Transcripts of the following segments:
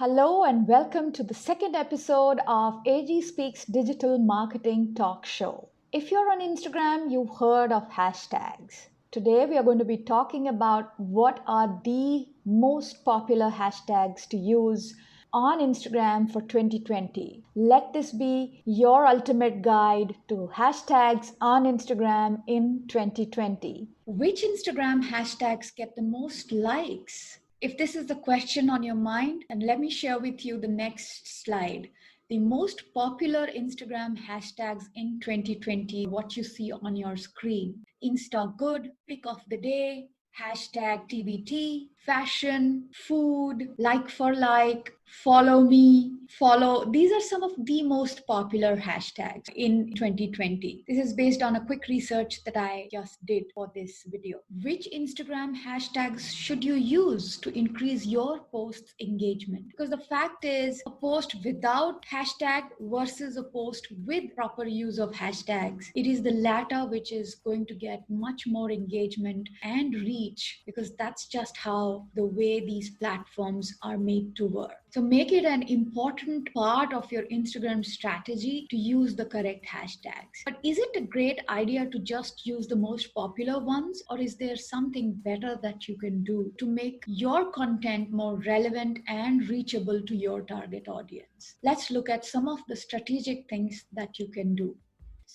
Hello and welcome to the second episode of AG Speaks Digital Marketing Talk Show. If you're on Instagram, you've heard of hashtags. Today we are going to be talking about what are the most popular hashtags to use on Instagram for 2020. Let this be your ultimate guide to hashtags on Instagram in 2020. Which Instagram hashtags get the most likes? If this is the question on your mind, and let me share with you the next slide. The most popular Instagram hashtags in 2020, what you see on your screen. Insta Good, Pick of the Day, hashtag TBT, fashion, food, like for like, follow me, follow. These are some of the most popular hashtags in 2020. This is based on a quick research that I just did for this video. Which Instagram hashtags should you use to increase your post's engagement? Because the fact is, a post without hashtag versus a post with proper use of hashtags, it is the latter which is going to get much more engagement and reach, because that's just how the way these platforms are made to work. So make it an important part of your Instagram strategy to use the correct hashtags. But is it a great idea to just use the most popular ones, or is there something better that you can do to make your content more relevant and reachable to your target audience? Let's look at some of the strategic things that you can do.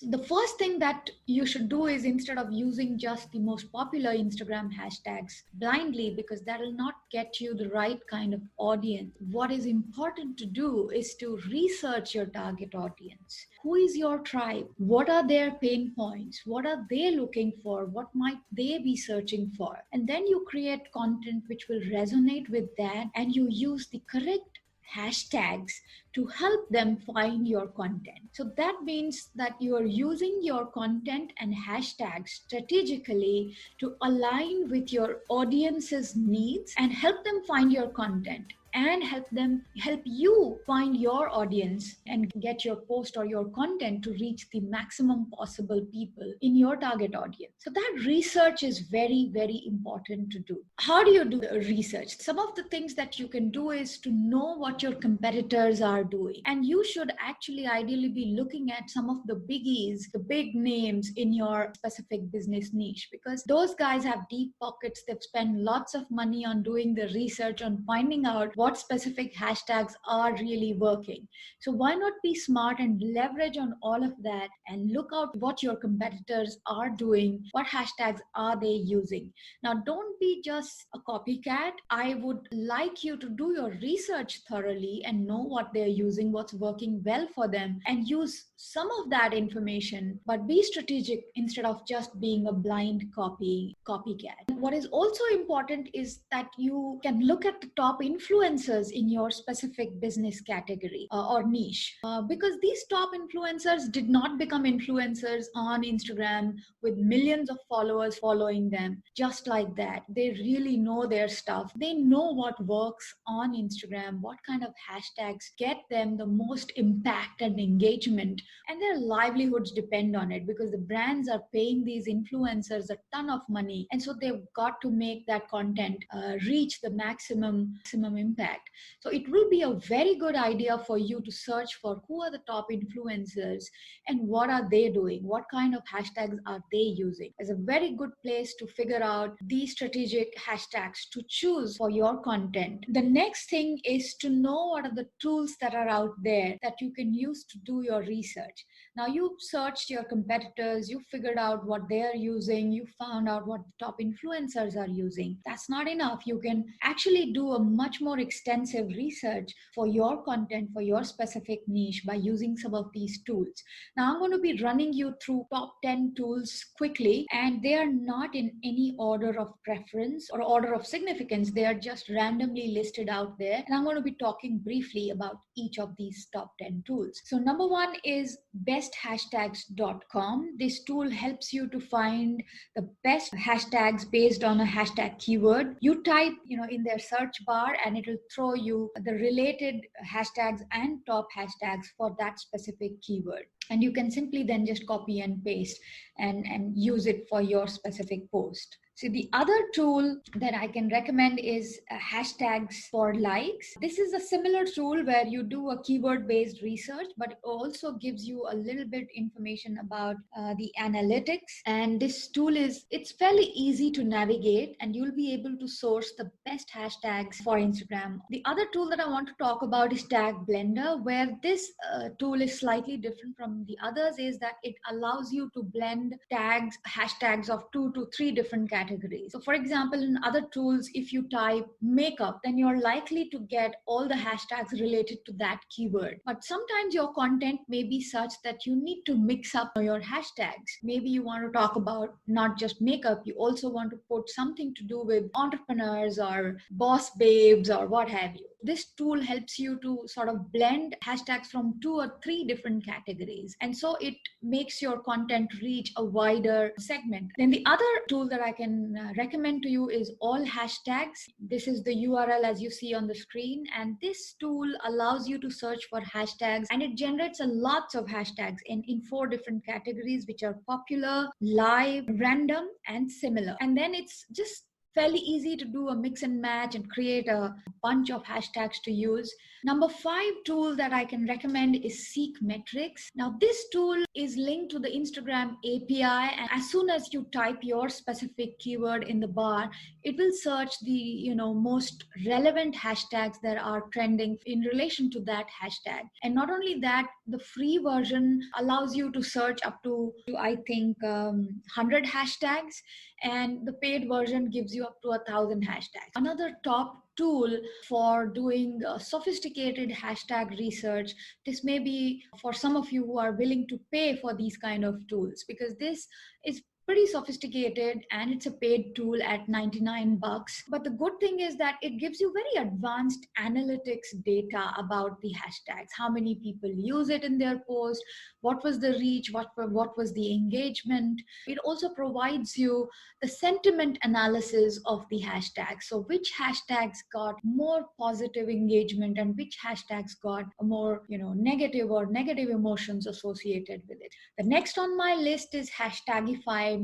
The first thing that you should do is, instead of using just the most popular Instagram hashtags blindly, because that will not get you the right kind of audience, what is important to do is to research your target audience. Who is your tribe? What are their pain points? What are they looking for? What might they be searching for? And then you create content which will resonate with that, and you use the correct hashtags to help them find your content. So that means that you are using your content and hashtags strategically to align with your audience's needs and help them find your content, and help you find your audience and get your post or your content to reach the maximum possible people in your target audience. So that research is very, very important to do. How do you do the research? Some of the things that you can do is to know what your competitors are doing. And you should actually ideally be looking at some of the biggies, the big names in your specific business niche, because those guys have deep pockets. They've spent lots of money on doing the research, on finding out what specific hashtags are really working. So why not be smart and leverage on all of that and look out what your competitors are doing, what hashtags are they using. Now, don't be just a copycat. I would like you to do your research thoroughly and know what they're using, what's working well for them, and use some of that information, but be strategic instead of just being a blind copycat. What is also important is that you can look at the top influencers in your specific business category or niche, because these top influencers did not become influencers on Instagram with millions of followers following them just like that. They really know their stuff. They know what works on Instagram, what kind of hashtags get them the most impact and engagement, and their livelihoods depend on it, because the brands are paying these influencers a ton of money, and so they've got to make that content reach the maximum impact. So it will be a very good idea for you to search for who are the top influencers and what are they doing, what kind of hashtags are they using. It's a very good place to figure out these strategic hashtags to choose for your content. The next thing is to know what are the tools that are out there that you can use to do your research. Now, you searched your competitors, you figured out what they're using, you found out what the top influencers are using. That's not enough. You can actually do a much more extensive research for your content, for your specific niche, by using some of these tools. Now, I'm going to be running you through top 10 tools quickly, and they are not in any order of preference or order of significance. They are just randomly listed out there, and I'm going to be talking briefly about each of these top 10 tools. So number one is besthashtags.com. This tool helps you to find the best hashtags based on a hashtag keyword. You type, in their search bar, and it will throw you the related hashtags and top hashtags for that specific keyword. And you can simply then just copy and paste and use it for your specific post. So the other tool that I can recommend is hashtags for likes. This is a similar tool where you do a keyword based research, but it also gives you a little bit information about the analytics. And this tool it's fairly easy to navigate, and you'll be able to source the best hashtags for Instagram. The other tool that I want to talk about is Tag Blender, where this tool is slightly different from the others, is that it allows you to blend hashtags of 2 to 3 different categories. So for example, in other tools, if you type makeup, then you're likely to get all the hashtags related to that keyword. But sometimes your content may be such that you need to mix up your hashtags. Maybe you want to talk about not just makeup, you also want to put something to do with entrepreneurs or boss babes or what have you. This tool helps you to sort of blend hashtags from 2 or 3 different categories. And so it makes your content reach a wider segment. Then the other tool that I can recommend to you is All Hashtags. This is the URL as you see on the screen. And this tool allows you to search for hashtags, and it generates a lots of hashtags in 4 different categories, which are popular, live, random, and similar. And then it's just fairly easy to do a mix and match and create a bunch of hashtags to use. Number 5 tool that I can recommend is Seek Metrics. Now this tool is linked to the Instagram API, and as soon as you type your specific keyword in the bar, it will search the most relevant hashtags that are trending in relation to that hashtag. And not only that, the free version allows you to search up to I think 100 hashtags, and the paid version gives you up to 1,000 hashtags. Another top tool for doing sophisticated hashtag research. This may be for some of you who are willing to pay for these kind of tools, because this is pretty sophisticated and it's a paid tool at $99. But the good thing is that it gives you very advanced analytics data about the hashtags, how many people use it in their post, what was the reach, what was the engagement. It also provides you the sentiment analysis of the hashtags. So which hashtags got more positive engagement and which hashtags got a more negative emotions associated with it. The next on my list is hashtagifyme.com.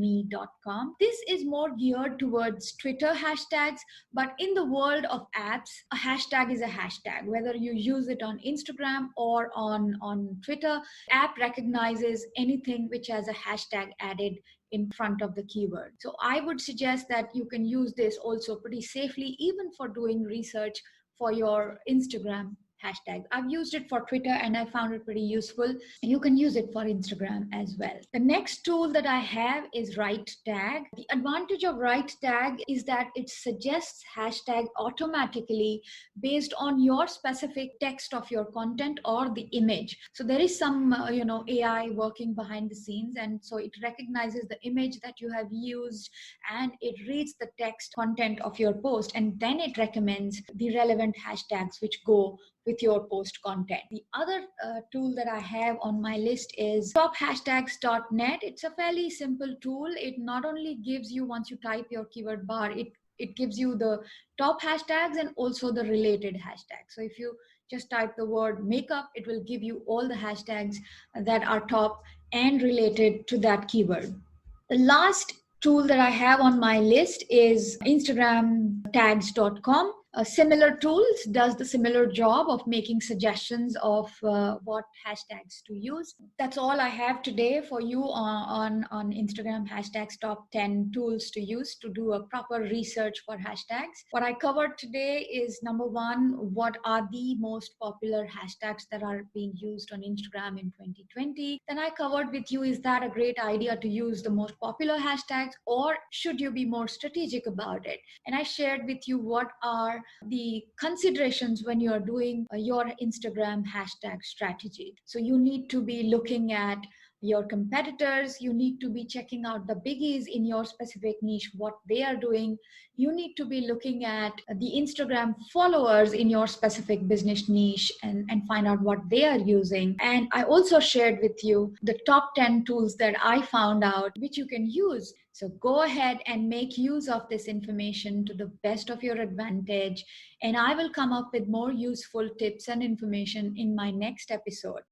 This is more geared towards Twitter hashtags, but in the world of apps, a hashtag is a hashtag. Whether you use it on Instagram or on Twitter, app recognizes anything which has a hashtag added in front of the keyword. So I would suggest that you can use this also pretty safely, even for doing research for your Instagram hashtag. I've used it for Twitter and I found it pretty useful. You can use it for Instagram as well. The next tool that I have is WriteTag. The advantage of WriteTag is that it suggests hashtag automatically based on your specific text of your content or the image. So there is some AI working behind the scenes, and so it recognizes the image that you have used and it reads the text content of your post, and then it recommends the relevant hashtags which go with your post content. The other tool that I have on my list is tophashtags.net. It's a fairly simple tool. It not only gives you, once you type your keyword bar, it gives you the top hashtags and also the related hashtags. So if you just type the word makeup, it will give you all the hashtags that are top and related to that keyword. The last tool that I have on my list is instagramtags.com. Similar tools does the similar job of making suggestions of what hashtags to use. That's all I have today for you on Instagram hashtags top 10 tools to use to do a proper research for hashtags. What I covered today is number 1, what are the most popular hashtags that are being used on Instagram in 2020. Then I covered with you, is that a great idea to use the most popular hashtags, or should you be more strategic about it? And I shared with you what are the considerations when you're doing your Instagram hashtag strategy. So you need to be looking at your competitors, you need to be checking out the biggies in your specific niche, what they are doing. You need to be looking at the Instagram followers in your specific business niche and find out what they are using. And I also shared with you the top 10 tools that I found out which you can use. So go ahead and make use of this information to the best of your advantage. And I will come up with more useful tips and information in my next episode.